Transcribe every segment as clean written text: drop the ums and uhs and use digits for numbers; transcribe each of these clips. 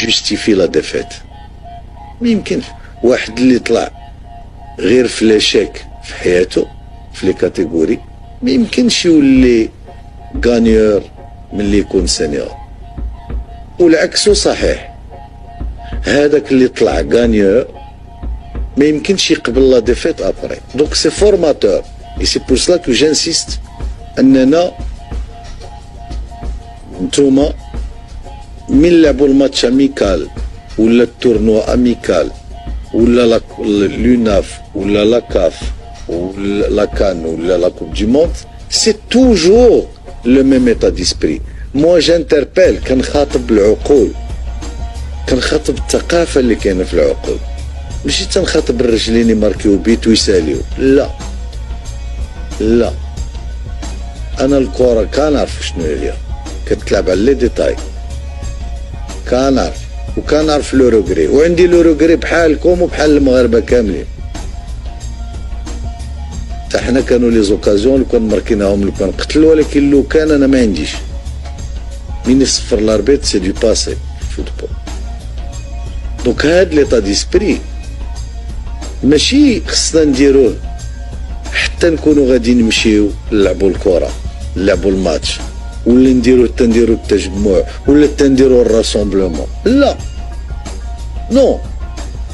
جوستيفي لا ديفيت. ما يمكنش واحد اللي طلع غير في لاشاك في حياته في لي كاتيجوري ما يمكنش يولي غانيور ملي يكون سينيور، والعكس صحيح. هذاك اللي طلع غانيور ما يمكنش يقبل لا ديفيت ابري. دونك سي فورماتور اي سي بور سلا كو جانسيست اننا نتوما من لعبوا الماتش اميكال ولا التورنوا اميكال ولا لوناف ولا لا كاف ولا لا كان ولا لا كوب دي موند، سي توجور لو ميم ايتا ديسبري. موا جانتربيل كنخاطب العقول، كنخاطب الثقافه اللي كاينه في العقول، ماشي تنخاطب الرجلين يماركيو بيت ويساليو. لا لا، انا الكره كنعرف شنو هي، كتلعب على لي ديتاي، كنعرف وكنعرف لو روغري، وعندي لو روغري بحالكم وبحال المغاربه كاملين. حتى حنا كانوا لي زوكازيون لو كان ماركيناهم لو كان قتل، ولكن لو كان انا ما عنديش من يصفر لاربيت سي دو باسي فوتبول. دونك هاد ليطا ديسبري ماشي خصنا نديروه حتى نكونوا غادي نمشيو نلعبوا الكره نلعبوا الماتش ولا نديرو التجمع ولا نديرو الراسومبلومون. لا نو،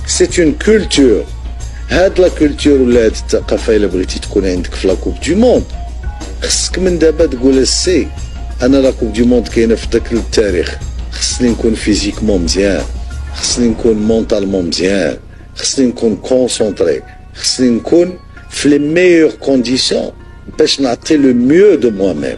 سي اون كولتور. هاد لا كولتور ولا هاد الثقافه الا بغيتي تكون عندك في لا كوب دو موند خصك من دابا تقول سي انا لا كوب دو موند كاينه في داك التاريخ، خصني نكون فيزيكمون مزيان، خصني نكون مونطالمون مزيان، خصني نكون كونسونطري، خصني نكون في لي ميور كونديسيون باش نعطي لو ميو دو موا ميم.